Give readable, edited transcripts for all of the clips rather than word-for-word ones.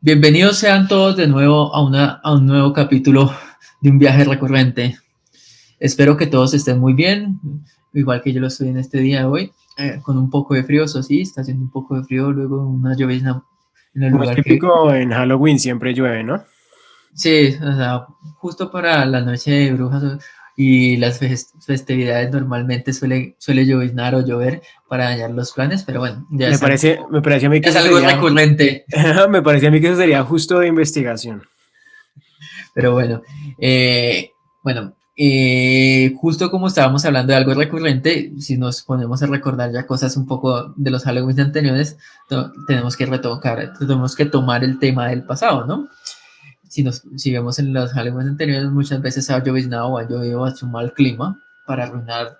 Bienvenidos sean todos de nuevo a un nuevo capítulo de un viaje recurrente. Espero que todos estén muy bien, igual que yo lo estoy en este día de hoy, con un poco de frío, eso sí, está haciendo un poco de frío, luego una llovizna en el Como es lugar que... típico, en Halloween siempre llueve, ¿no? Sí, o sea, justo para la noche de brujas y las festividades normalmente suele lloviznar o llover para dañar los planes, pero bueno, Me parece a mí ya que es eso algo sería, recurrente. me parece a mí que eso sería justo de investigación. Pero bueno, justo como estábamos hablando de algo recurrente, si nos ponemos a recordar ya cosas un poco de los Halloween anteriores, tenemos que tomar el tema del pasado, ¿no? Si vemos en los Halloween anteriores, muchas veces ha lloviznado o ha llovido hace un mal clima para arruinar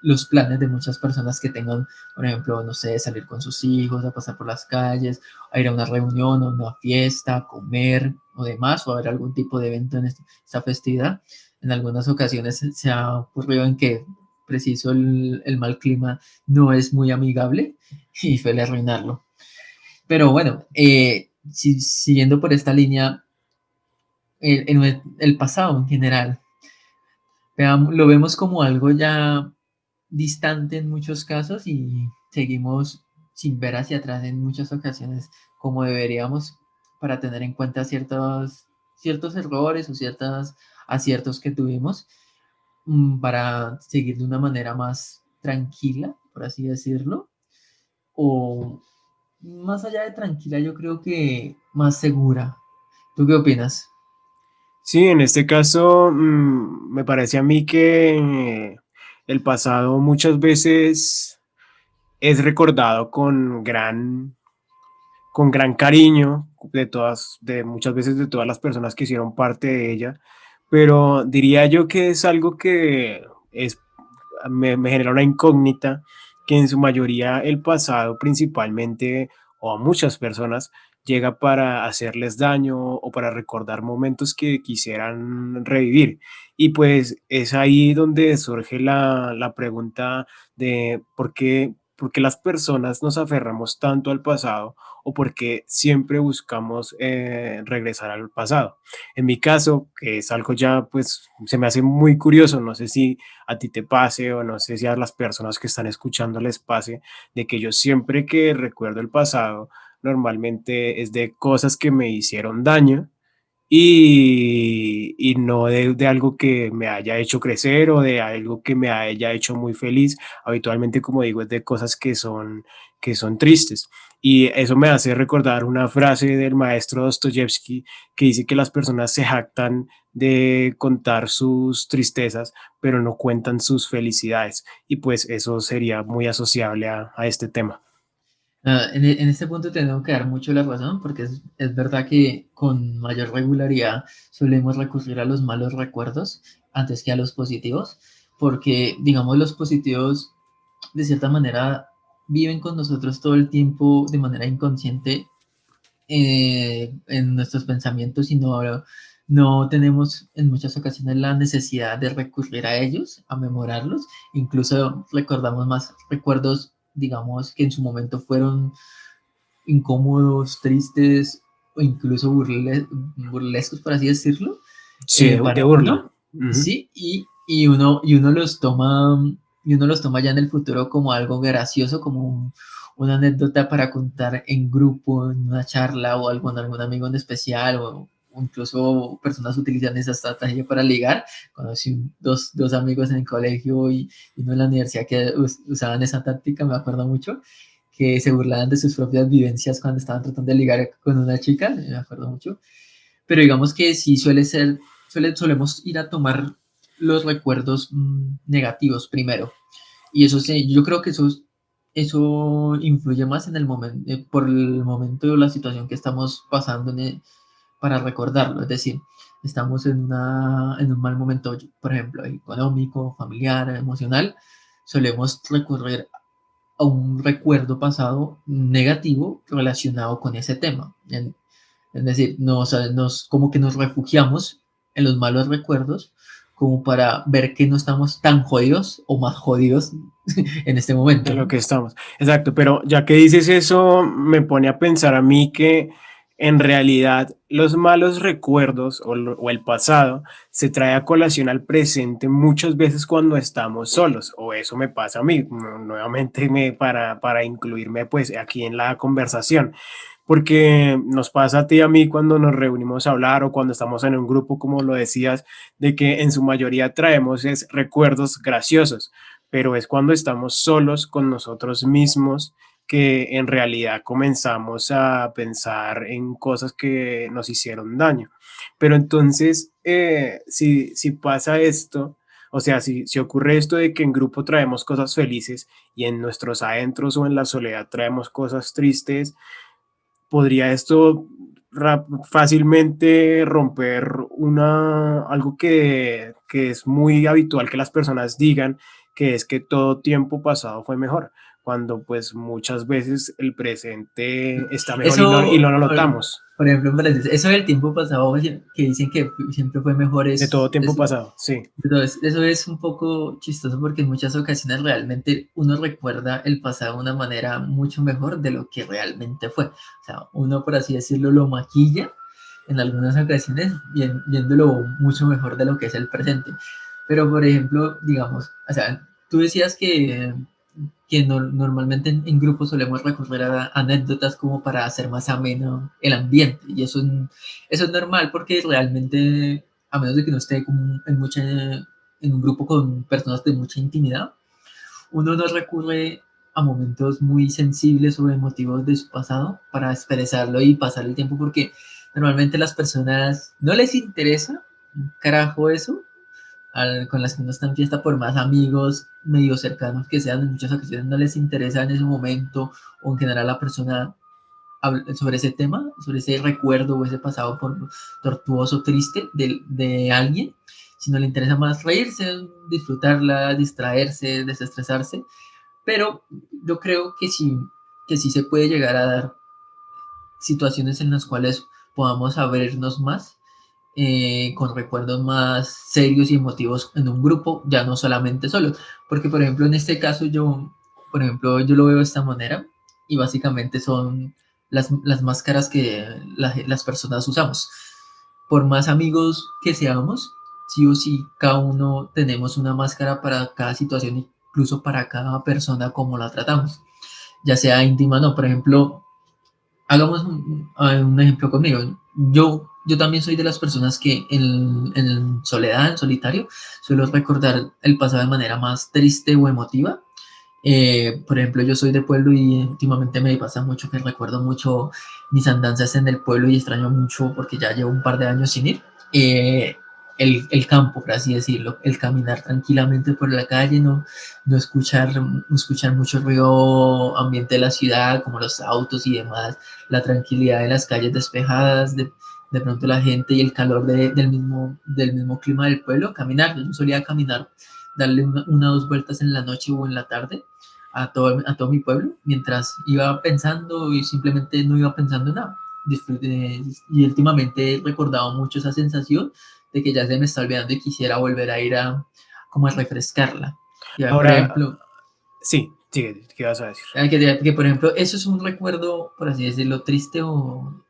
los planes de muchas personas que tengan, por ejemplo, no sé, salir con sus hijos, a pasar por las calles, a ir a una reunión o una fiesta, a comer o demás, o a ver algún tipo de evento en esta festividad. En algunas ocasiones se ha ocurrido en que preciso el mal clima no es muy amigable y suele arruinarlo. Pero bueno, siguiendo por esta línea, en el pasado en general. Lo vemos como algo ya distante en muchos casos y seguimos sin ver hacia atrás en muchas ocasiones como deberíamos para tener en cuenta ciertos errores o ciertos aciertos que tuvimos para seguir de una manera más tranquila, por así decirlo, o más allá de tranquila, yo creo que más segura. ¿Tú qué opinas? Sí, en este caso, me parece a mí que el pasado muchas veces es recordado con gran cariño de muchas veces de todas las personas que hicieron parte de ella, pero diría yo que es algo que me genera una incógnita que en su mayoría el pasado principalmente o a muchas personas llega para hacerles daño o para recordar momentos que quisieran revivir. Y pues es ahí donde surge la pregunta de por qué las personas nos aferramos tanto al pasado o por qué siempre buscamos regresar al pasado. En mi caso, que es algo ya, pues se me hace muy curioso, no sé si a ti te pase o no sé si a las personas que están escuchando les pase, de que yo siempre que recuerdo el pasado, normalmente es de cosas que me hicieron daño y no de algo que me haya hecho crecer o de algo que me haya hecho muy feliz. Habitualmente, como digo, es de cosas que son tristes. Y eso me hace recordar una frase del maestro Dostoyevsky que dice que las personas se jactan de contar sus tristezas, pero no cuentan sus felicidades. Y pues eso sería muy asociable a este tema. En este punto tengo que dar mucho la razón porque es verdad que con mayor regularidad solemos recurrir a los malos recuerdos antes que a los positivos, porque digamos los positivos de cierta manera viven con nosotros todo el tiempo de manera inconsciente en nuestros pensamientos y no tenemos en muchas ocasiones la necesidad de recurrir a ellos, a memorarlos, incluso recordamos más recuerdos, digamos, que en su momento fueron incómodos, tristes o incluso burlescos, por así decirlo, Sí, de para burla. uno, Ujú. sí, y uno los toma ya en el futuro como algo gracioso, como una anécdota para contar en grupo, en una charla o algo con algún amigo en especial o incluso personas utilizan esa estrategia para ligar. Conocí dos amigos en el colegio y uno en la universidad que usaban esa táctica, me acuerdo mucho que se burlaban de sus propias vivencias cuando estaban tratando de ligar con una chica, me acuerdo mucho. Pero digamos que sí solemos ir a tomar los recuerdos negativos primero. Y eso sí, yo creo que eso influye más en el momento, por el momento de la situación que estamos pasando para recordarlo. Es decir, estamos en un mal momento, por ejemplo, económico, familiar, emocional, solemos recurrir a un recuerdo pasado negativo relacionado con ese tema. Es decir, como que nos refugiamos en los malos recuerdos como para ver que no estamos tan jodidos o más jodidos en este De momento, lo ¿no? que estamos. Exacto, pero ya que dices eso, me pone a pensar a mí que en realidad los malos recuerdos o el pasado se trae a colación al presente muchas veces cuando estamos solos, o eso me pasa a mí, nuevamente para incluirme pues aquí en la conversación, porque nos pasa a ti y a mí cuando nos reunimos a hablar o cuando estamos en un grupo, como lo decías, de que en su mayoría traemos recuerdos graciosos, pero es cuando estamos solos con nosotros mismos que en realidad comenzamos a pensar en cosas que nos hicieron daño. Pero entonces, si pasa esto, o sea, si ocurre esto de que en grupo traemos cosas felices y en nuestros adentros o en la soledad traemos cosas tristes, podría esto fácilmente romper algo que es muy habitual que las personas digan, que es que todo tiempo pasado fue mejor, cuando pues muchas veces el presente está mejor y Eso, no lo notamos. por ejemplo, en Brasil, eso del tiempo pasado que dicen que siempre fue mejor De todo tiempo pasado, sí, entonces, eso es un poco chistoso porque en muchas ocasiones realmente uno recuerda el pasado de una manera mucho mejor de lo que realmente fue. O sea, uno, por así decirlo, lo maquilla en algunas ocasiones viéndolo mucho mejor de lo que es el presente. Pero, por ejemplo, digamos, o sea, tú decías que normalmente en grupos solemos recurrir a anécdotas como para hacer más ameno el ambiente. Y eso es normal porque realmente, a menos de que no esté como en un grupo con personas de mucha intimidad, uno no recurre a momentos muy sensibles o emotivos de su pasado para expresarlo y pasar el tiempo porque normalmente las personas no les interesa un carajo eso con las que uno está en fiesta, por más amigos medio cercanos que sean, en muchas ocasiones no les interesa en ese momento o en general la persona sobre ese tema, sobre ese recuerdo o ese pasado por tortuoso, triste de alguien, sino le interesa más reírse, disfrutarla, distraerse, desestresarse, pero yo creo que sí se puede llegar a dar situaciones en las cuales podamos abrirnos más con recuerdos más serios y emotivos en un grupo, ya no solamente solos. Porque, por ejemplo, en este caso por ejemplo, yo lo veo de esta manera y básicamente son las máscaras que las personas usamos. Por más amigos que seamos, sí o sí, cada uno tenemos una máscara para cada situación, incluso para cada persona como la tratamos, ya sea íntima o no. Por ejemplo, hagamos un ejemplo conmigo. Yo también soy de las personas que en soledad, en solitario, suelo recordar el pasado de manera más triste o emotiva. Por ejemplo, yo soy de pueblo y últimamente me pasa mucho que recuerdo mucho mis andanzas en el pueblo y extraño mucho porque ya llevo un par de años sin ir. eh, el campo, por así decirlo, el caminar tranquilamente por la calle, no escuchar mucho ruido ambiente de la ciudad, como los autos y demás, la tranquilidad de las calles despejadas, de pronto la gente y el calor del mismo clima del pueblo, caminar. Yo solía caminar, darle una o dos vueltas en la noche o en la tarde a todo mi pueblo, mientras iba pensando y simplemente no iba pensando en nada. Y últimamente he recordado mucho esa sensación de que ya se me está olvidando y quisiera volver a ir como a refrescarla. Ya, por ahora ejemplo, sí, sí, ¿qué vas a decir? por ejemplo, eso es un recuerdo, por así decirlo, triste o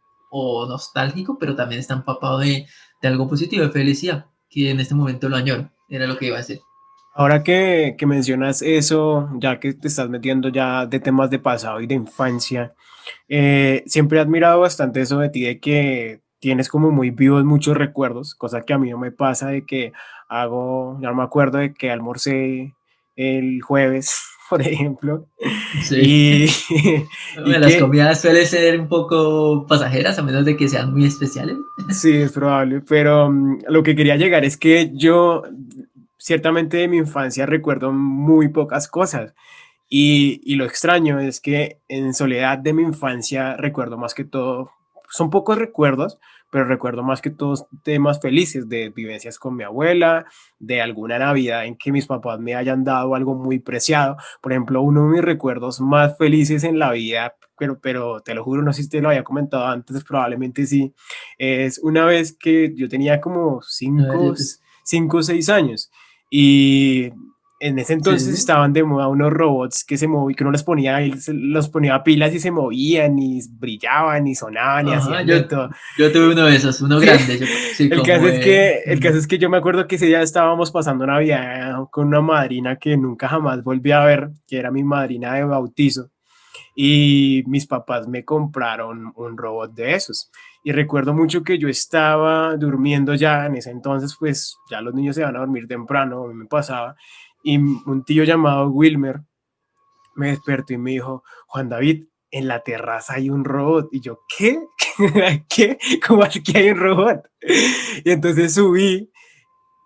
nostálgico, pero también está empapado de algo positivo, de felicidad, que en este momento lo añoro, era lo que iba a decir. Ahora que mencionas eso, ya que te estás metiendo ya de temas de pasado y de infancia, siempre he admirado bastante eso de ti, de que tienes como muy vivos muchos recuerdos, cosa que a mí no me pasa de que ya no me acuerdo de que almorcé el jueves, por ejemplo, Sí. y, y Las que comidas suelen ser un poco pasajeras, a menos de que sean muy especiales. sí, es probable, pero lo que quería llegar es que yo ciertamente de mi infancia recuerdo muy pocas cosas. Y lo extraño es que en soledad de mi infancia recuerdo más que todo, son pocos recuerdos, pero recuerdo más que todos temas felices de vivencias con mi abuela, de alguna Navidad en que mis papás me hayan dado algo muy preciado. Por ejemplo, uno de mis recuerdos más felices en la vida, pero te lo juro, no sé si te lo había comentado antes, probablemente sí, es una vez que yo tenía como A ver, 5 o 6 años y En ese entonces Sí. estaban de moda unos robots que se movían, que uno les ponía, los ponía pilas y se movían y brillaban y sonaban y Ajá, hacían de todo. yo tuve uno de esos, uno Sí, grande, sí, el caso como es que, el caso mm. es que yo me acuerdo que ese día estábamos pasando Navidad con una madrina que nunca jamás volví a ver, que era mi madrina de bautizo, y mis papás me compraron un robot de esos. Y recuerdo mucho que yo estaba durmiendo ya en ese entonces, pues ya los niños se van a dormir temprano, a mí me pasaba, y un tío llamado Wilmer me despertó y me dijo, Juan David, en la terraza hay un robot. Y yo, ¿qué? ¿Qué? ¿Cómo así que hay un robot? Y entonces subí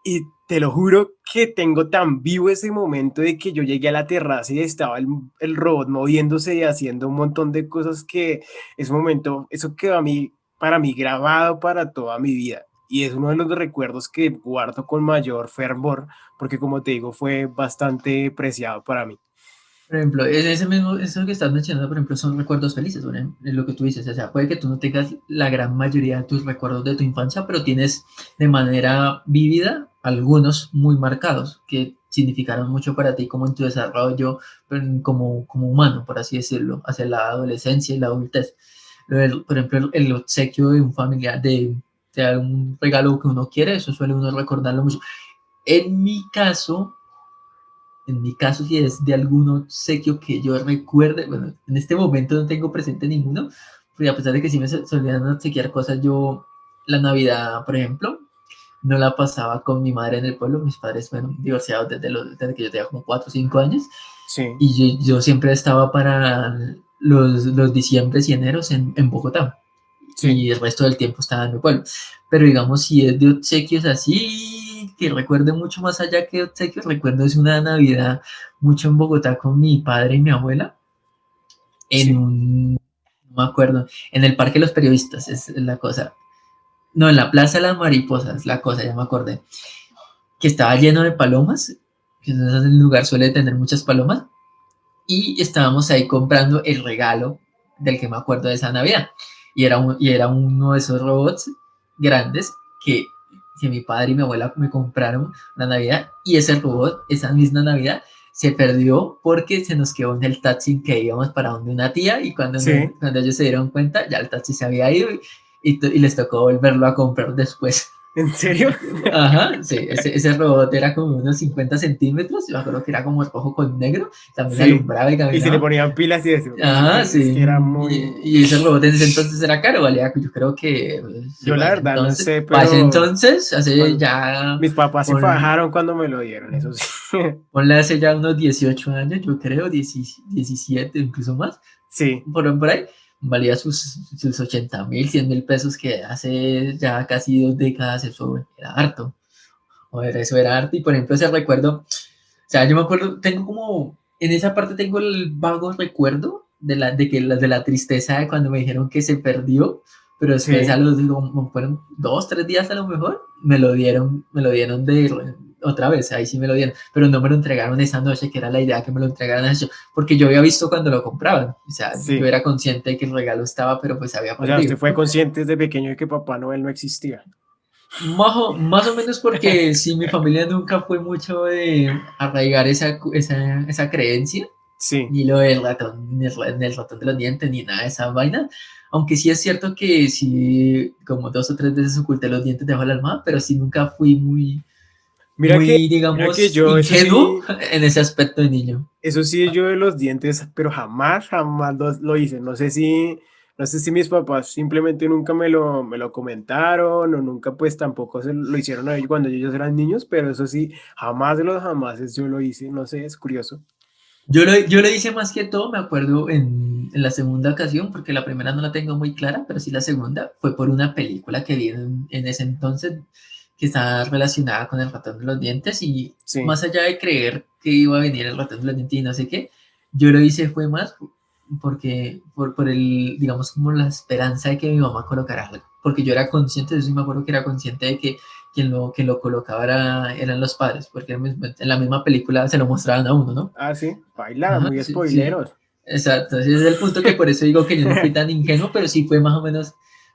y te lo juro que tengo tan vivo ese momento de que yo llegué a la terraza y estaba el robot moviéndose y haciendo un montón de cosas que ese momento, eso quedó a mí, para mí grabado para toda mi vida. Y es uno de los recuerdos que guardo con mayor fervor, porque como te digo, fue bastante preciado para mí. Por ejemplo, ese mismo, eso que estás mencionando, por ejemplo, son recuerdos felices, ¿no? Es lo que tú dices, o sea, puede que tú no tengas la gran mayoría de tus recuerdos de tu infancia, pero tienes de manera vívida algunos muy marcados que significaron mucho para ti como en tu desarrollo como humano, por así decirlo, hacia la adolescencia y la adultez. Por ejemplo, el obsequio de un familiar, de algún regalo que uno quiere, eso suele uno recordarlo mucho. En mi caso, si es de algún obsequio que yo recuerde, bueno, en este momento no tengo presente ninguno, porque a pesar de que sí me solían obsequiar cosas, yo la Navidad, por ejemplo, no la pasaba con mi madre en el pueblo, mis padres fueron divorciados desde que yo tenía como 4 o 5 años, Sí, y yo siempre estaba para los diciembres y eneros en Bogotá, sí. y el resto del tiempo estaba en mi pueblo. Pero digamos, si es de obsequios así, que recuerde mucho más allá que obsequios, recuerdo es una Navidad mucho en Bogotá con mi padre y mi abuela, en Sí, un, no me acuerdo, en el Parque de los Periodistas, es la cosa. No, en la Plaza de las Mariposas, la cosa, ya me acordé, que estaba lleno de palomas, que en ese lugar suele tener muchas palomas, y estábamos ahí comprando el regalo del que me acuerdo de esa Navidad. Y era uno de esos robots grandes que mi padre y mi abuela me compraron la Navidad. Y ese robot, esa misma Navidad, se perdió porque se nos quedó en el taxi que íbamos para donde una tía. Y sí. cuando ellos se dieron cuenta, ya el taxi se había ido y les tocó volverlo a comprar después. ¿En serio? Ajá, sí, ese robot era como unos 50 centímetros, yo me acuerdo que era como rojo con negro, también Sí. alumbraba y Y se le caminaba. ponían pilas y eso. Ajá, Es sí, que era muy... y ese robot en ese entonces era caro, valía, yo creo que, sí, Yo la verdad no sé, para ese pero entonces, hace cuando... ya, mis papás se pon- fajaron cuando me lo dieron, eso sí. ponle hace ya unos 18 años, yo creo, 17, incluso más, Sí, por ahí, valía sus 80.000, 100.000 pesos, que hace ya casi 2 décadas eso era harto. Joder, eso era arte. Y por ejemplo, ese recuerdo, o sea, yo me acuerdo, tengo como, en esa parte tengo el vago recuerdo de la tristeza de cuando me dijeron que se perdió, pero después a sí. los, como fueron 2, 3 días a lo mejor, me lo dieron de otra vez, ahí sí me lo dieron, pero no me lo entregaron esa noche, que era la idea que me lo entregaran esa noche, porque yo había visto cuando lo compraban, o sea, yo Sí. era consciente de que el regalo estaba, pero pues se había O sea, usted perdido. fue consciente desde pequeño de que Papá Noel no existía. Más o menos porque sí, mi familia nunca fue mucho de arraigar esa creencia, Sí. ni lo del ratón, ni el ratón de los dientes, ni nada de esa vaina. Aunque sí es cierto que sí, como 2 o 3 veces oculté los dientes debajo de la almohada, pero sí nunca fui Mira que digamos, yo, ingenuo en ese aspecto de niño. eso sí, yo de los dientes, pero jamás, jamás lo hice. No sé si mis papás simplemente nunca me lo comentaron o nunca pues tampoco se lo hicieron a ellos cuando ellos eran niños, pero eso sí, jamás de los jamases yo lo hice. No sé, es curioso. Yo lo hice más que todo, me acuerdo, en la segunda ocasión, porque la primera no la tengo muy clara, pero sí la segunda fue por una película que vi en ese entonces que estaba relacionada con el ratón de los dientes y Sí, más allá de creer que iba a venir el ratón de los dientes y no sé qué, yo lo hice fue más por el, digamos, como la esperanza de que mi mamá colocara algo, porque yo era consciente, yo sí me acuerdo que era consciente de que quien lo colocaba eran los padres, porque en la misma película se lo mostraban a uno, ¿no? ah, sí, baila, Ajá, muy sí, sí, spoileros. exacto. Ese es el punto que por eso digo que yo no fui tan ingenuo, pero sí fue más o menos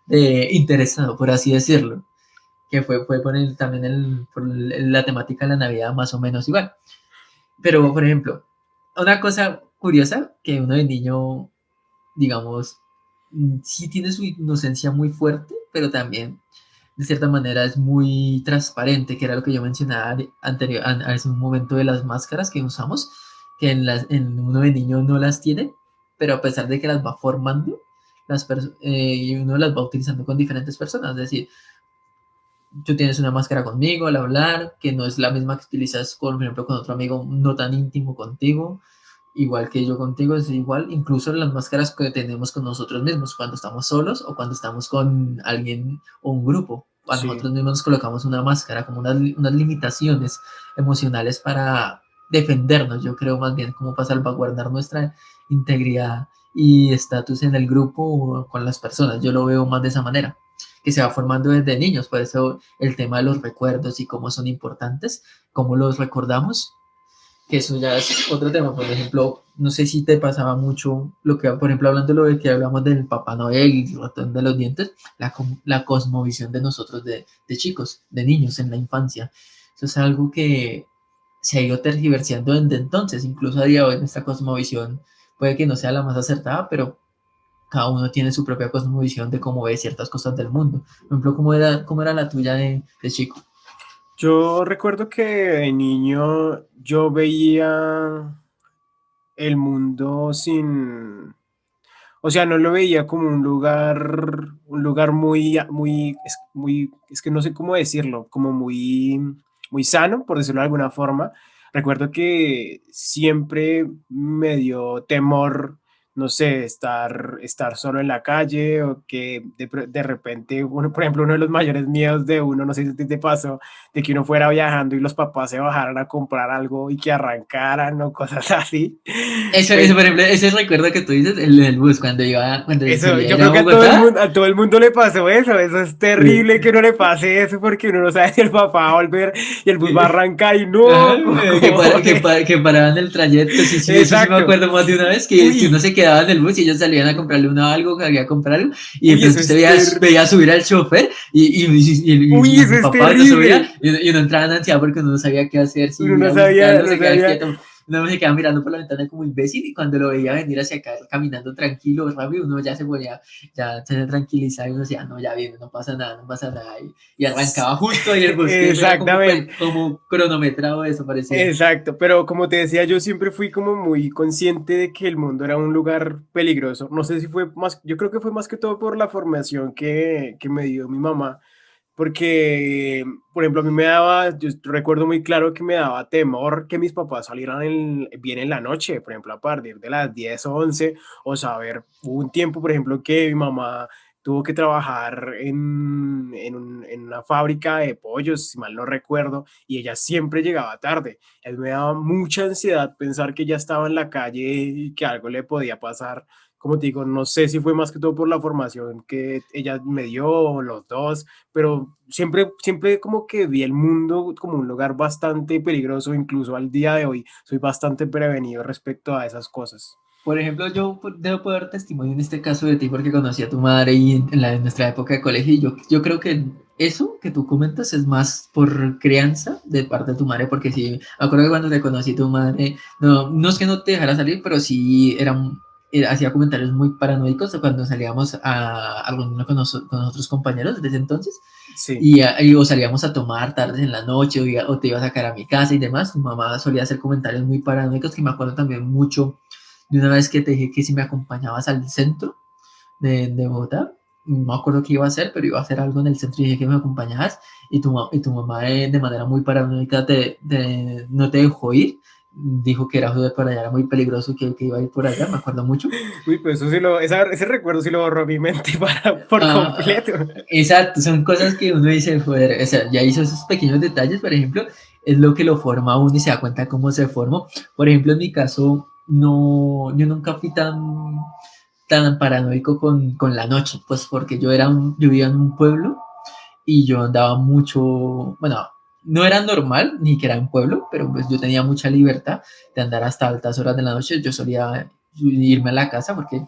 interesado, por así decirlo. Que fue por también por la temática de la Navidad más o menos igual. Pero, por ejemplo, una cosa curiosa que uno de niño, digamos, sí tiene su inocencia muy fuerte, pero también de cierta manera es muy transparente, que era lo que yo mencionaba anterior, hace un momento de las máscaras que usamos, que en uno de niño no las tiene, pero a pesar de que las va formando, y uno las va utilizando con diferentes personas. Es decir, tú tienes una máscara conmigo al hablar, que no es la misma que utilizas, por ejemplo, con otro amigo no tan íntimo contigo, igual que yo contigo, es igual, incluso las máscaras que tenemos con nosotros mismos, cuando estamos solos o cuando estamos con alguien o un grupo. A Sí. nosotros mismos nos colocamos una máscara, como unas limitaciones emocionales para defendernos, yo creo más bien como para salvaguardar nuestra integridad y estatus en el grupo o con las personas. Yo lo veo más de esa manera, que se va formando desde niños, por eso el tema de los recuerdos y cómo son importantes, cómo los recordamos, que eso ya es otro tema. Por ejemplo, no sé si te pasaba mucho lo que, por ejemplo, hablando de lo de que hablamos del Papá Noel y el ratón de los dientes, la cosmovisión de nosotros de chicos, de niños en la infancia. Eso es algo que se ha ido tergiversando desde entonces, incluso a día de hoy nuestra cosmovisión puede que no sea la más acertada, pero cada uno tiene su propia cosmovisión de cómo ve ciertas cosas del mundo. Por ejemplo, cómo era la tuya de chico? Yo recuerdo que de niño yo veía el mundo sin, o sea, no lo veía como un lugar muy, es que no sé cómo decirlo, como muy, muy sano, por decirlo de alguna forma. Recuerdo que siempre me dio temor, no sé, estar solo en la calle o que de repente, uno, por ejemplo, uno de los mayores miedos de uno, no sé si a ti te pasó, de que uno fuera viajando y los papás se bajaran a comprar algo y que arrancaran o cosas así. Eso, Pues por ejemplo, ese recuerdo que tú dices, el del bus, cuando eso, solía yo ir a creo que Bogotá. a todo el mundo le pasó eso es terrible que no le pase eso porque uno no sabe si el papá va a volver y el bus va a arrancar y Ajá, no, ¿cómo es? que paraban el trayecto, sí, sí, eso sí me Exacto. acuerdo más de una vez, que uno Uy, se quedaba en el bus y ellos salían a comprarle uno algo, que había que comprar algo, y de uy, eso pronto usted es veía subir al chofer uy, y eso mi es papá no subía, terrible. y uno entraba en ansiedad porque uno no sabía qué hacer, si Uno ir no a sabía, visitarlo, no se quedaba sabía. quieto, uno se quedaba mirando por la ventana como imbécil, y cuando lo veía venir hacia acá caminando tranquilo, rápido, uno ya se ponía, ya se tranquilizaba y uno decía, no, ya viene, no pasa nada, no pasa nada, y arrancaba justo ahí el bus, que eso era como, Exactamente. como cronometrado, eso parecía. Exacto, pero como te decía, yo siempre fui como muy consciente de que el mundo era un lugar peligroso. No sé si fue más, yo creo que fue más que todo por la formación que me dio mi mamá, porque, por ejemplo, a mí me daba, yo recuerdo muy claro que me daba temor que mis papás salieran bien en la noche, por ejemplo, a partir de las 10 o 11, o saber, hubo un tiempo, por ejemplo, que mi mamá tuvo que trabajar en una fábrica de pollos, si mal no recuerdo, y ella siempre llegaba tarde. A mí me daba mucha ansiedad pensar que ella estaba en la calle y que algo le podía pasar. Como te digo, no sé si fue más que todo por la formación que ella me dio o los dos, pero siempre como que vi el mundo como un lugar bastante peligroso, incluso al día de hoy soy bastante prevenido respecto a esas cosas. Por ejemplo, yo debo poder dar testimonio en este caso de ti porque conocí a tu madre y en nuestra época de colegio y yo creo que eso que tú comentas es más por crianza de parte de tu madre porque sí, me acuerdo que cuando te conocí tu madre, no, no es que no te dejara salir, pero sí hacía comentarios muy paranoicos cuando salíamos a reunirnos con otros compañeros desde ese entonces Sí. y o salíamos a tomar tardes en la noche o te iba a sacar a mi casa y demás. Tu mamá solía hacer comentarios muy paranoicos que me acuerdo también mucho de una vez que te dije que si me acompañabas al centro de Bogotá, no me acuerdo qué iba a hacer, pero iba a hacer algo en el centro y dije que me acompañabas y tu mamá de manera muy paranoica no te dejó ir, dijo que era por allá, era muy peligroso que iba a ir por allá, me acuerdo mucho. Uy, pues eso sí ese recuerdo sí lo borró mi mente por Ah, completo. exacto, son cosas que uno dice, joder, o sea, ya hizo esos pequeños detalles, por ejemplo, es lo que lo forma a uno y se da cuenta cómo se formó. Por ejemplo, en mi caso, no, yo nunca fui tan paranoico con la noche, pues porque yo vivía en un pueblo y yo andaba mucho, bueno, no era normal ni que era un pueblo, pero pues yo tenía mucha libertad de andar hasta altas horas de la noche. Yo solía irme a la casa porque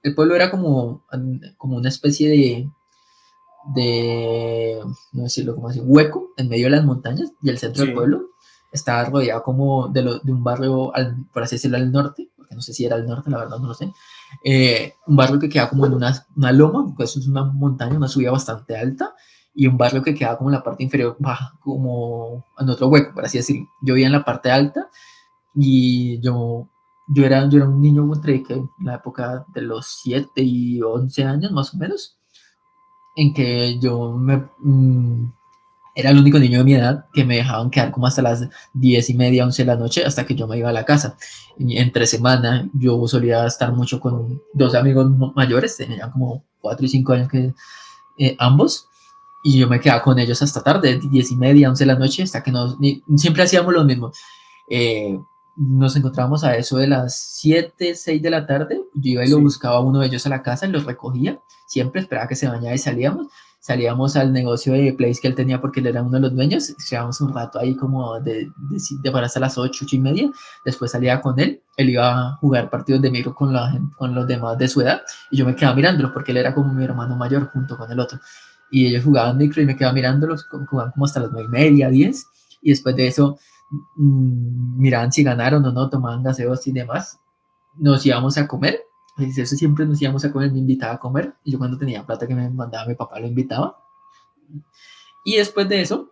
el pueblo era como una especie de, no decirlo como así, hueco en medio de las montañas y el centro del Sí. pueblo. estaba rodeado como de un barrio, por así decirlo, al norte, porque no sé si era al norte, la verdad no lo sé, un barrio que queda como en una loma, pues es una montaña, una subida bastante alta, y un barrio que queda como en la parte inferior, baja, como en otro hueco, por así decirlo. Yo vivía en la parte alta y yo era un niño entre que en la época de los 7 y 11 años más o menos, en que era el único niño de mi edad que me dejaban quedar como hasta las 10:30, 11 de la noche, hasta que yo me iba a la casa. Y entre semana yo solía estar mucho con dos amigos mayores, tenían como 4 y 5 años que ambos, y yo me quedaba con ellos hasta tarde, 10:30, 11 de la noche, hasta que siempre hacíamos lo mismo. Eh, Nos encontrábamos a eso de las 7, 6 de la tarde, yo iba y lo Sí. buscaba a uno de ellos a la casa y los recogía, siempre esperaba que se bañara y salíamos al negocio de Place que él tenía porque él era uno de los dueños, llevábamos un rato ahí como de para hasta las 8, 8:30, después salía con él iba a jugar partidos de micro con los demás de su edad y yo me quedaba mirándolo porque él era como mi hermano mayor junto con el otro y ellos jugaban micro y me quedaba mirándolos, jugaban como hasta las 9:30, 10, y después de eso miraban si ganaron o no, tomaban gaseos y demás. Nos íbamos a comer, pues eso siempre nos íbamos a comer, me invitaba a comer, y yo cuando tenía plata que me mandaba mi papá lo invitaba. Y después de eso,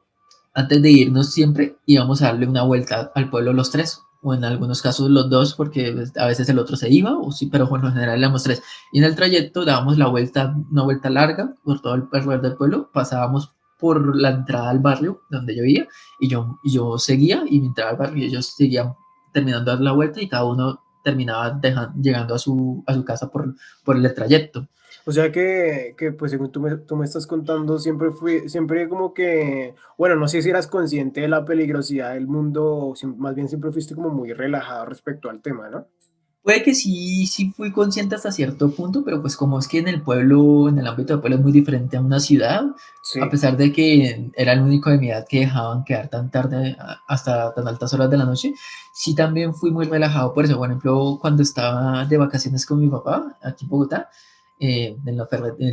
antes de irnos siempre íbamos a darle una vuelta al pueblo los tres, o en algunos casos los dos, porque pues, a veces el otro se iba, o sí, pero bueno, en general éramos tres. Y en el trayecto dábamos una vuelta larga por todo el alrededor del pueblo, pasábamos por la entrada al barrio donde yo vivía, y yo seguía, y mi entrada al barrio, y ellos seguían terminando de dar la vuelta, y cada uno terminaba llegando a su casa por el trayecto. O sea que pues según tú me estás contando, siempre como que, bueno, no sé si eras consciente de la peligrosidad del mundo, o más bien siempre fuiste como muy relajado respecto al tema, ¿no? Puede que sí, sí fui consciente hasta cierto punto, pero pues como es que en el pueblo, en el ámbito del pueblo es muy diferente a una ciudad, a Sí. pesar de que era el único de mi edad que dejaban quedar tan tarde, hasta tan altas horas de la noche, sí también fui muy relajado por eso. Por ejemplo, cuando estaba de vacaciones con mi papá aquí en Bogotá, él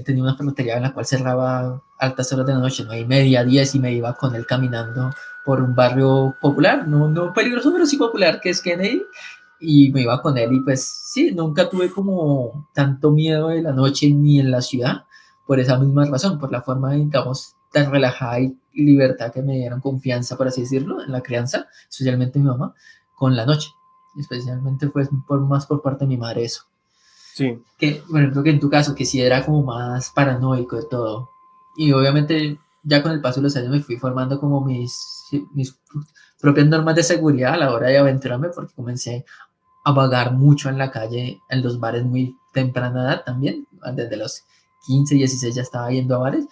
tenía una ferretería en la cual cerraba a altas horas de la noche, 9:30, 10, y me iba con él caminando por un barrio popular, no peligroso, pero sí popular, que es Kennedy, y me iba con él y pues sí, nunca tuve como tanto miedo de la noche ni en la ciudad por esa misma razón, por la forma, digamos, tan relajada y libertad que me dieron confianza, por así decirlo, en la crianza, especialmente mi mamá, con la noche. Especialmente fue más por parte de mi madre eso. Sí. Que, por ejemplo, que en tu caso, que sí era como más paranoico de todo. Y obviamente ya con el paso de los años me fui formando como mis propias normas de seguridad a la hora de aventurarme porque comencé a vagar mucho en la calle, en los bares muy temprana edad también, desde los 15, 16 ya estaba yendo a bares,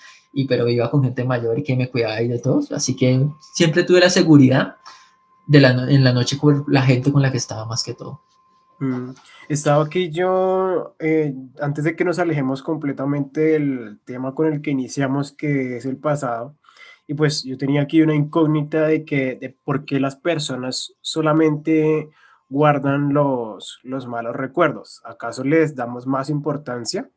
pero iba con gente mayor y que me cuidaba y de todos, así que siempre tuve la seguridad en la noche con la gente con la que estaba más que todo. Mm, Estaba aquí yo, antes de que nos alejemos completamente del tema con el que iniciamos, que es el pasado, y pues yo tenía aquí una incógnita de por qué las personas solamente guardan los malos recuerdos. ¿Acaso les damos más importancia?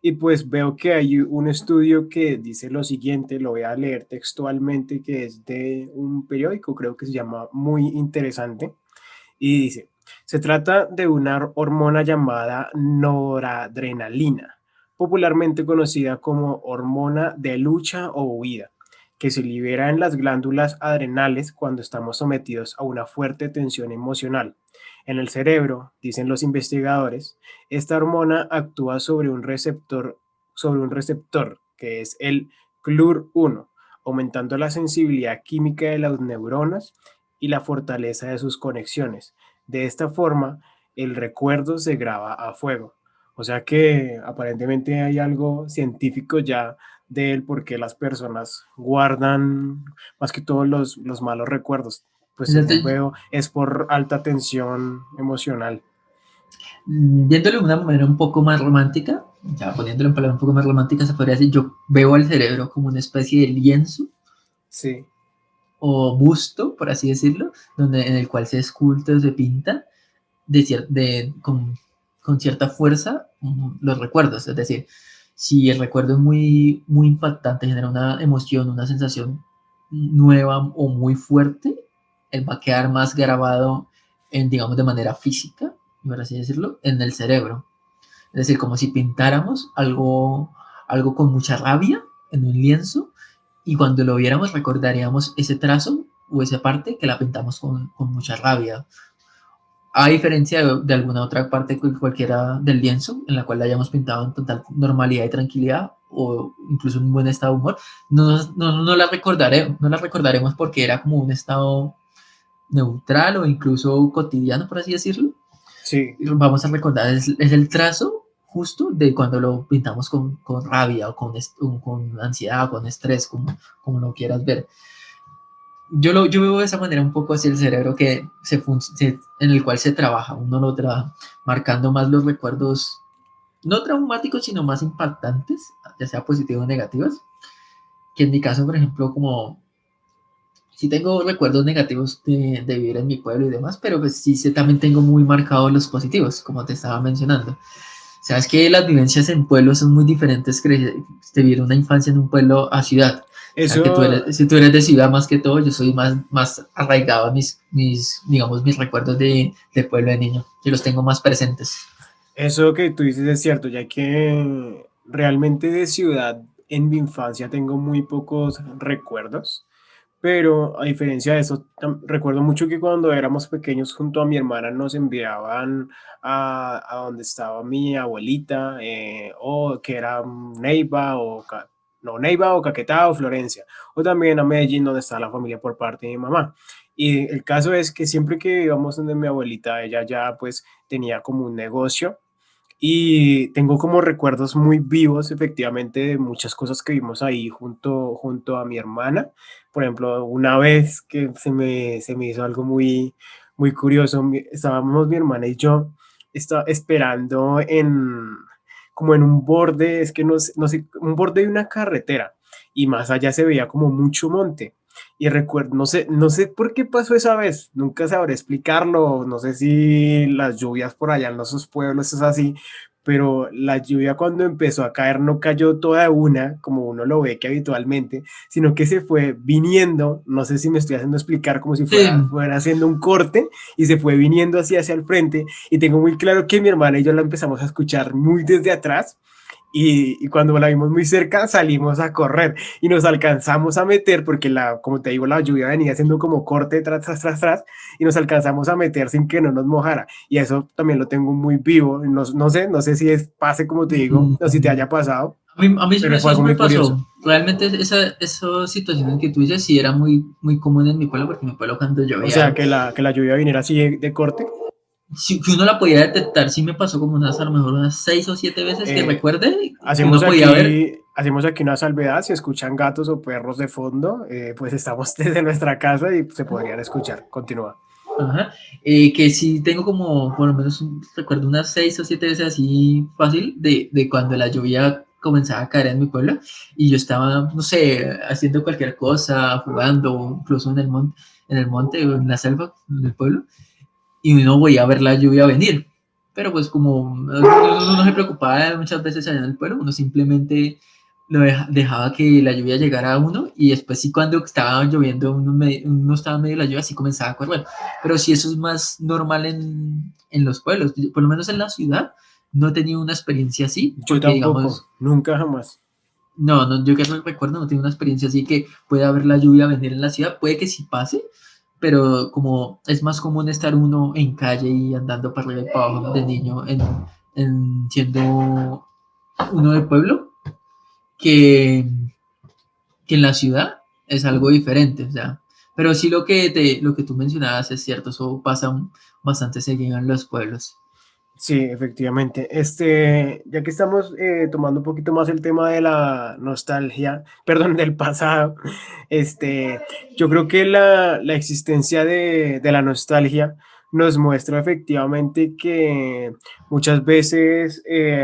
Y pues veo que hay un estudio que dice lo siguiente, lo voy a leer textualmente, que es de un periódico, creo que se llama Muy Interesante, y dice, se trata de una hormona llamada noradrenalina, popularmente conocida como hormona de lucha o huida, que se libera en las glándulas adrenales cuando estamos sometidos a una fuerte tensión emocional. En el cerebro, dicen los investigadores, esta hormona actúa sobre un receptor que es el CLUR1, aumentando la sensibilidad química de las neuronas y la fortaleza de sus conexiones. De esta forma, el recuerdo se graba a fuego. O sea que aparentemente hay algo científico ya del por qué las personas guardan más que todos los malos recuerdos. Pues según Entonces, veo, es por alta tensión emocional. viéndolo de una manera un poco más romántica, ya poniéndolo en palabras un poco más románticas, se podría decir, yo veo al cerebro como una especie de lienzo Sí. o busto, por así decirlo, en el cual se esculta o se pinta con cierta fuerza los recuerdos. Es decir, si el recuerdo es muy, muy impactante, genera una emoción, una sensación nueva o muy fuerte, él va a quedar más grabado en, digamos, de manera física, por así decirlo, en el cerebro. Es decir, como si pintáramos algo con mucha rabia en un lienzo y cuando lo viéramos recordaríamos ese trazo o esa parte que la pintamos con mucha rabia. A diferencia de alguna otra parte cualquiera del lienzo en la cual la hayamos pintado en total normalidad y tranquilidad o incluso en un buen estado de humor, no la recordaremos porque era como un estado neutral o incluso cotidiano, por así decirlo. Sí, Vamos a recordar, es el trazo justo de cuando lo pintamos con rabia o con ansiedad o con estrés, como lo quieras ver. Yo veo de esa manera un poco así el cerebro en el cual se trabaja, uno lo trabaja, marcando más los recuerdos, no traumáticos, sino más impactantes, ya sea positivos o negativos, que en mi caso, por ejemplo, como sí tengo recuerdos negativos de vivir en mi pueblo y demás, pero pues sí también tengo muy marcados los positivos, como te estaba mencionando. Sabes que las vivencias en pueblos son muy diferentes que de vivir una infancia en un pueblo a ciudad. O sea, que eso, si tú eres de ciudad más que todo, yo soy más arraigado a digamos, mis recuerdos de pueblo de niño. Yo los tengo más presentes. eso que tú dices es cierto, ya que realmente de ciudad en mi infancia tengo muy pocos recuerdos. Pero a diferencia de eso, recuerdo mucho que cuando éramos pequeños junto a mi hermana nos enviaban a donde estaba mi abuelita, o que era Neiva no, Neiva o Caquetá o Florencia, o también a Medellín donde está la familia por parte de mi mamá. Y el caso es que siempre que íbamos donde mi abuelita, ella ya pues tenía como un negocio y tengo como recuerdos muy vivos, efectivamente, de muchas cosas que vimos ahí junto a mi hermana. Por ejemplo, una vez que se me hizo algo muy curioso, estábamos mi hermana y yo esperando como en un borde, es que no sé, un borde de una carretera y más allá se veía como mucho monte. Y recuerdo, no sé por qué pasó esa vez, nunca sabré explicarlo, no sé si las lluvias por allá en esos pueblos es así, pero la lluvia cuando empezó a caer no cayó toda de una, como uno lo ve que habitualmente, sino que se fue viniendo, no sé si me estoy haciendo explicar, como si Sí, fuera haciendo un corte y se fue viniendo así hacia el frente y tengo muy claro que mi hermana y yo la empezamos a escuchar muy desde atrás y cuando la vimos muy cerca salimos a correr y nos alcanzamos a meter porque como te digo, la lluvia venía haciendo como corte tras y nos alcanzamos a meter sin que no nos mojara y eso también lo tengo muy vivo, no sé si pase como te digo o si te mm, haya pasado, a mí pero fue eso algo sí me muy curioso. pasó. Realmente esas situaciones que tú dices sí era muy común en mi pueblo, porque en mi pueblo cuando O sea, llovía, que la lluvia viniera así de corte. si uno la podía detectar, sí me pasó como a lo mejor unas 6 o 7 veces que Eh, recuerde, que hacemos uno podía ver. aquí, hacemos aquí una salvedad, si escuchan gatos o perros de fondo, pues estamos desde nuestra casa y se podrían escuchar. Continúa. Ajá. Que sí tengo como, por lo menos, recuerdo unas 6 o 7 veces así fácil de cuando la lluvia comenzaba a caer en mi pueblo y yo estaba, no sé, haciendo cualquier cosa, jugando, incluso en el monte o en la selva del pueblo, y uno voy a ver la lluvia venir. Pero pues como uno no se preocupaba muchas veces allá en el pueblo, uno simplemente dejaba que la lluvia llegara a uno y después sí cuando estaba lloviendo uno estaba en medio de la lluvia sí comenzaba a correr. Pero sí eso es más normal en los pueblos, por lo menos en la ciudad no he tenido una experiencia así, Yo porque digamos, tampoco, nunca jamás. no, yo que recuerdo no tengo una experiencia así que pueda ver la lluvia venir en la ciudad, puede que sí pase, pero como es más común estar uno en calle y andando para arriba y para abajo de niño siendo uno de pueblo que, que en la ciudad es algo diferente, o sea, pero sí lo que tú mencionabas es cierto, eso pasa bastante seguido en los pueblos. Sí, efectivamente. Ya que estamos tomando un poquito más el tema de la nostalgia, perdón, del pasado, yo creo que la existencia de la nostalgia nos muestra efectivamente que muchas veces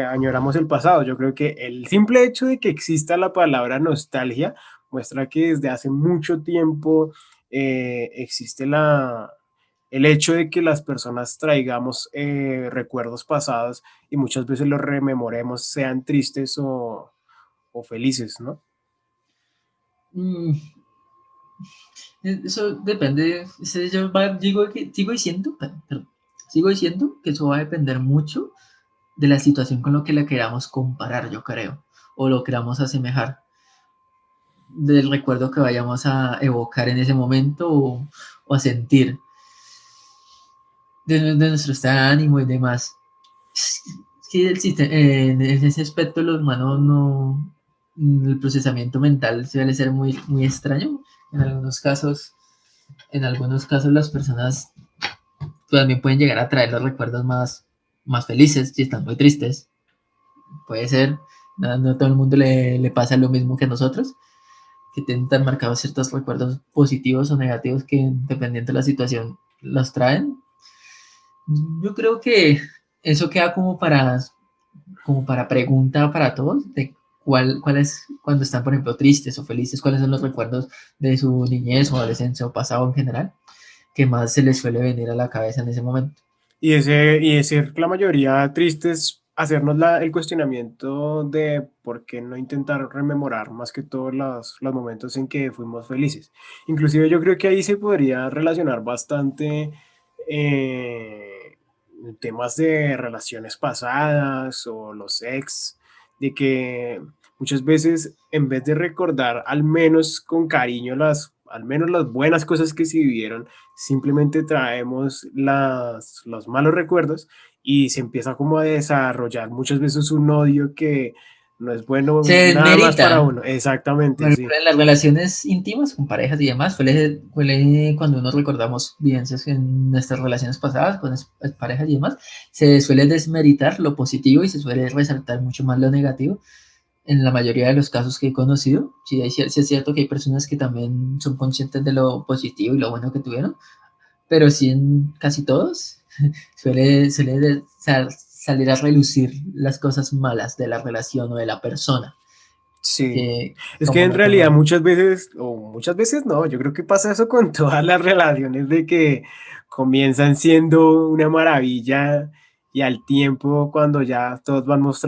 añoramos el pasado. Yo creo que el simple hecho de que exista la palabra nostalgia muestra que desde hace mucho tiempo existe el hecho de que las personas traigamos recuerdos pasados y muchas veces los rememoremos, sean tristes o felices, ¿no? Mm, Eso depende, sigo diciendo que eso va a depender mucho de la situación con lo que la queramos comparar, yo creo, o lo queramos asemejar, del recuerdo que vayamos a evocar en ese momento o a sentir, de nuestro estado de ánimo y demás. Sí, en ese aspecto los humanos no, el procesamiento mental suele ser muy, muy extraño. En algunos casos las personas también pueden llegar a traer los recuerdos más felices si están muy tristes. Puede ser, no, no todo el mundo le pasa lo mismo que a nosotros, que tienen tan marcados ciertos recuerdos positivos o negativos que dependiendo de la situación los traen. Yo creo que eso queda como para pregunta para todos, de cuál es cuando están, por ejemplo, tristes o felices, cuáles son los recuerdos de su niñez o adolescencia o pasado en general, que más se les suele venir a la cabeza en ese momento. Y ser la mayoría tristes, hacernos el cuestionamiento de por qué no intentar rememorar más que todos los momentos en que fuimos felices. Inclusive yo creo que ahí se podría relacionar bastante eh, temas de relaciones pasadas o los ex, de que muchas veces en vez de recordar al menos con cariño al menos las buenas cosas que se vivieron, simplemente traemos los malos recuerdos y se empieza como a desarrollar muchas veces un odio que no es bueno Se nada más para desmerita. uno. Exactamente, Bueno, sí. en las relaciones íntimas con parejas y demás, suele cuando uno recordamos vivencias en nuestras relaciones pasadas con parejas y demás, se suele desmeritar lo positivo y se suele resaltar mucho más lo negativo. En la mayoría de los casos que he conocido, sí es cierto que hay personas que también son conscientes de lo positivo y lo bueno que tuvieron, pero sí en casi todos salir a relucir las cosas malas de la relación o de la persona, Sí, que es que como en lo realidad toman. muchas veces, o muchas veces no, yo creo que pasa eso con todas las relaciones de que comienzan siendo una maravilla y al tiempo cuando ya todos vamos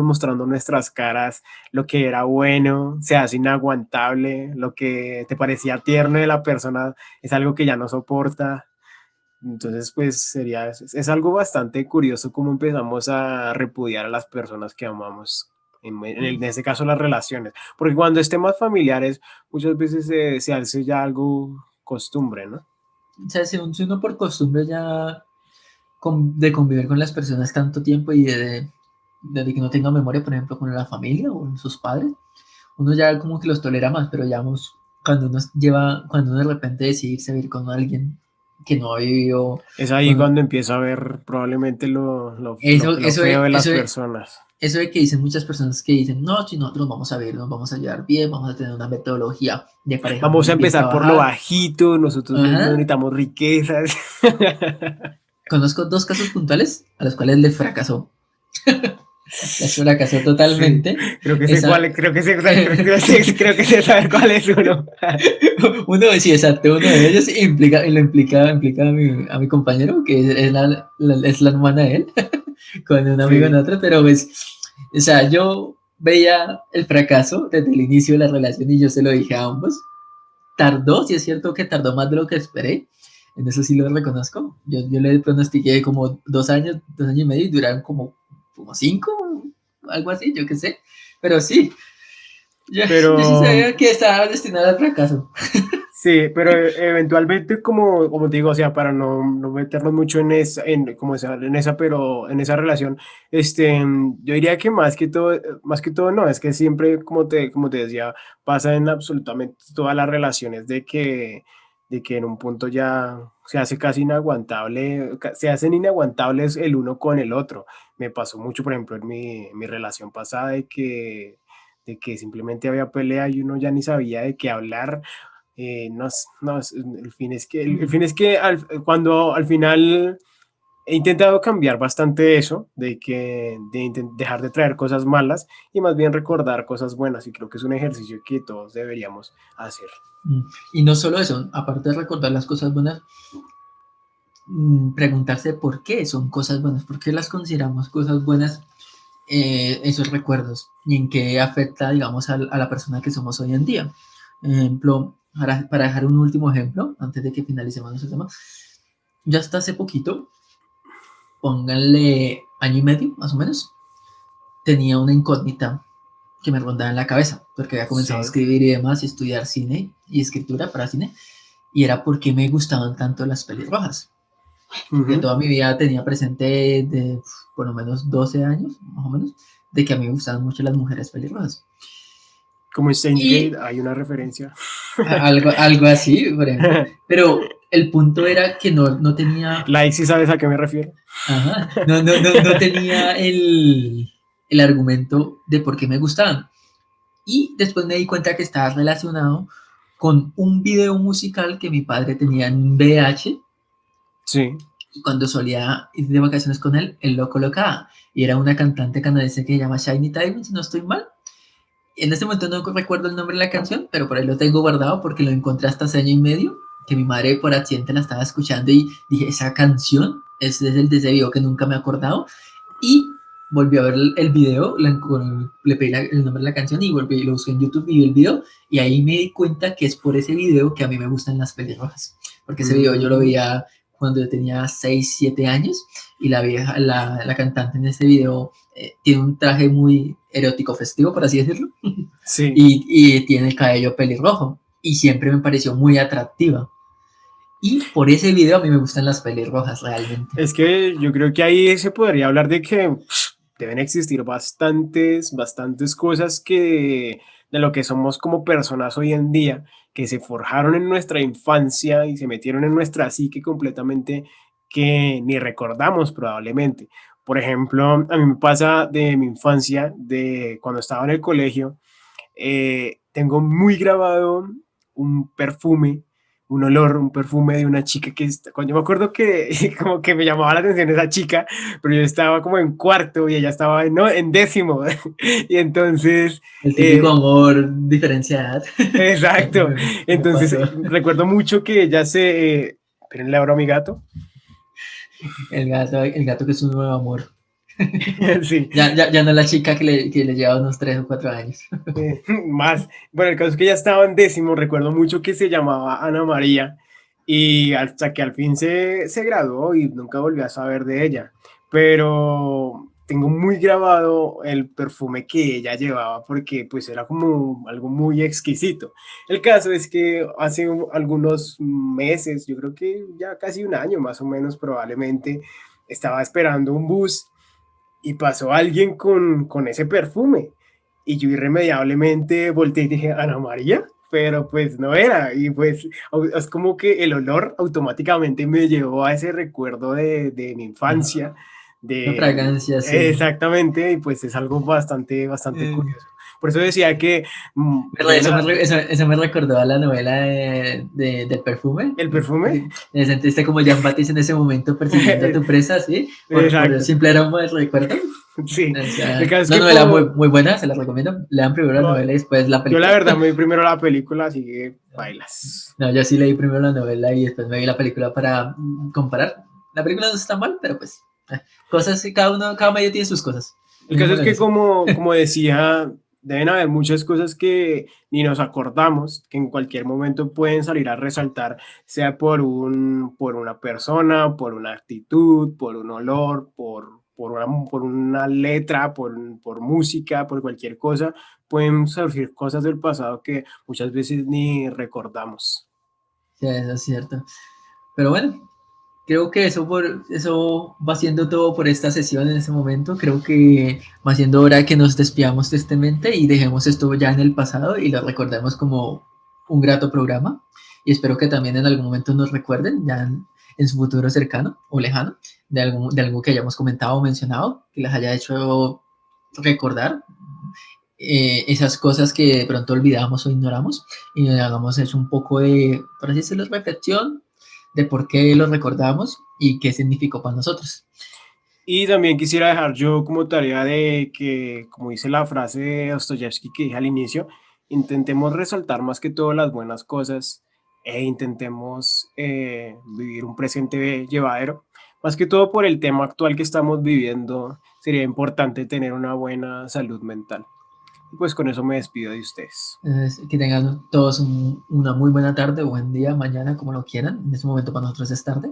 mostrando nuestras caras, lo que era bueno se hace inaguantable, lo que te parecía tierno de la persona es algo que ya no soporta. Entonces, pues es algo bastante curioso cómo empezamos a repudiar a las personas que amamos, en este caso las relaciones, porque cuando es temas familiares, muchas veces se hace ya algo costumbre, ¿no? O sea, si uno por costumbre ya de convivir con las personas tanto tiempo y de que no tenga memoria, por ejemplo, con la familia o sus padres, uno ya como que los tolera más, pero ya cuando uno de repente decide irse a vivir con alguien que no ha vivido, Es ahí con, cuando empiezo a ver probablemente eso, lo eso, feo de las eso, personas. eso de que dicen muchas personas que dicen, no, si nosotros vamos a vivir, nos vamos a llevar bien, vamos a tener una metodología de pareja Vamos muy a bien empezar por lo trabajada. bajito, nosotros no Ajá. necesitamos riquezas. Conozco dos casos puntuales a los cuales les fracasó. Les fracasó Sí, totalmente. creo que sé Esa, cuál, creo que sé saber cuál es uno. uno, sí, exacto, uno de ellos implica a mi compañero, que es la hermana de él, con un amigo en Sí, otro, pero pues, o sea, yo veía el fracaso desde el inicio de la relación y yo se lo dije a ambos. Tardó, sí es cierto que tardó más de lo que esperé, en eso sí lo reconozco. Yo le pronostiqué como 2 años, 2 años y medio y duraron como 5, algo así, yo qué sé, pero sí, yo sí pero sabía que estaba destinado al fracaso. sí, pero eventualmente, como te digo, o sea, para no meternos mucho en esa relación, yo diría que más que todo no, es que siempre, como te decía, pasa en absolutamente todas las relaciones de que en un punto ya se hace casi inaguantable, se hacen inaguantables el uno con el otro. Me pasó mucho, por ejemplo, en mi relación pasada de que simplemente había pelea y uno ya ni sabía de qué hablar. No, no, el fin es que cuando al final he intentado cambiar bastante eso, dejar de traer cosas malas y más bien recordar cosas buenas, y creo que es un ejercicio que todos deberíamos hacer. Y no solo eso, aparte de recordar las cosas buenas, preguntarse por qué son cosas buenas, por qué las consideramos cosas buenas, esos recuerdos y en qué afecta, digamos, a la persona que somos hoy en día. Ejemplo, para dejar un último ejemplo, antes de que finalicemos nuestro tema, yo hasta hace poquito, pónganle año y medio, más o menos, tenía una incógnita que me rondaba en la cabeza, porque había comenzado a Sí. escribir y demás, y estudiar cine y escritura para cine, y era por qué me gustaban tanto las pelirrojas. Porque Ujú. toda mi vida tenía presente de por lo menos 12 años, más o menos, de que a mí me gustaban mucho las mujeres pelirrojas. Como en Steins Gate Y hay una referencia. algo así, por ejemplo. Pero el punto era que no tenía, Like, si sabes a qué me refiero. ajá, no tenía el argumento de por qué me gustaban. Y después me di cuenta que estaba relacionado con un video musical que mi padre tenía en VH, Sí. y cuando solía ir de vacaciones con él, él lo colocaba. Y era una cantante canadiense que se llama Shiny Diamond, si no estoy mal. En este momento no recuerdo el nombre de la canción, pero por ahí lo tengo guardado porque lo encontré hasta hace año y medio, que mi madre por accidente la estaba escuchando y dije, esa canción es desde de ese video que nunca me he acordado. Y volví a ver el video, le pedí el nombre de la canción y volví, lo busqué en YouTube y vi el video. Y ahí me di cuenta que es por ese video que a mí me gustan las pelirrojas. Porque ese video yo lo Mm, veía cuando yo tenía 6 7 años y la cantante en ese video tiene un traje muy erótico festivo, por así decirlo, sí. y tiene el cabello pelirrojo y siempre me pareció muy atractiva. Y por ese video a mí me gustan las pelirrojas realmente. Es que yo creo que ahí se podría hablar de que deben existir bastantes cosas que de lo que somos como personas hoy en día, que se forjaron en nuestra infancia y se metieron en nuestra psique completamente, que ni recordamos probablemente. Por ejemplo, a mí me pasa de mi infancia, de cuando estaba en el colegio, tengo muy grabado un perfume, un olor, un perfume de una chica cuando yo me acuerdo que como que me llamaba la atención esa chica, pero yo estaba como en cuarto y ella estaba no, en décimo. Y entonces, El típico eh, amor diferenciado. exacto, Me entonces pasó. recuerdo mucho que ella pero le abro a mi gato. El gato que es un nuevo amor. Sí, Ya no la chica que le lleva unos 3 o 4 años. más. Bueno, el caso es que ya estaba en décimo, recuerdo mucho que se llamaba Ana María y hasta que al fin se graduó y nunca volví a saber de ella. Pero tengo muy grabado el perfume que ella llevaba porque pues era como algo muy exquisito. El caso es que hace algunos meses, yo creo que ya casi un año más o menos probablemente, estaba esperando un bus y pasó alguien con ese perfume. Y yo irremediablemente volteé y dije, Ana María, pero pues no era. Y pues es como que el olor automáticamente me llevó a ese recuerdo de mi infancia, Una de fragancia, sí. exactamente, y pues es algo bastante Eh, curioso. Por eso decía que deben Eso haber eso me recordó a la novela del perfume. el perfume. Me sentiste como Jean Baptiste en ese momento persiguiendo a tu presa, ¿sí? Por el Exacto, simple aroma del recuerdo. sí. O El sea, caso es una que novela muy buena, se la recomiendo. Lean primero la no, novela y después la yo la película. verdad me vi primero la película, así que bailas. No, yo sí leí primero la novela y después me vi la película para comparar. La película no está mal, pero pues, cosas, cada medio tiene sus cosas. El caso es Dejémoslo en que eso. como decía, deben haber muchas cosas que ni nos acordamos, que en cualquier momento pueden salir a resaltar, sea por una persona, por una actitud, por un olor, por una letra, por música, por cualquier cosa. Pueden surgir cosas del pasado que muchas veces ni recordamos. Sí, eso es cierto. Pero bueno, creo que eso va siendo todo por esta sesión en este momento. Creo que va siendo hora que nos despidamos tristemente y dejemos esto ya en el pasado y lo recordemos como un grato programa. Y espero que también en algún momento nos recuerden, ya en su futuro cercano o lejano, de algo que hayamos comentado o mencionado, que les haya hecho recordar esas cosas que de pronto olvidamos o ignoramos y hagamos hecho un poco de, por así decirlo, reflexión de por qué lo recordamos y qué significó para nosotros. Y también quisiera dejar yo como tarea de que, como dice la frase de Dostoyevsky que dije al inicio, intentemos resaltar más que todo las buenas cosas e intentemos vivir un presente llevadero. Más que todo por el tema actual que estamos viviendo, sería importante tener una buena salud mental. Y pues con eso me despido de ustedes. Que tengan todos una muy buena tarde, buen día, mañana, como lo quieran. En este momento para nosotros es tarde.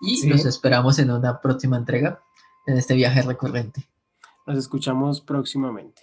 Y los Sí, esperamos en una próxima entrega en este viaje recurrente. nos escuchamos próximamente.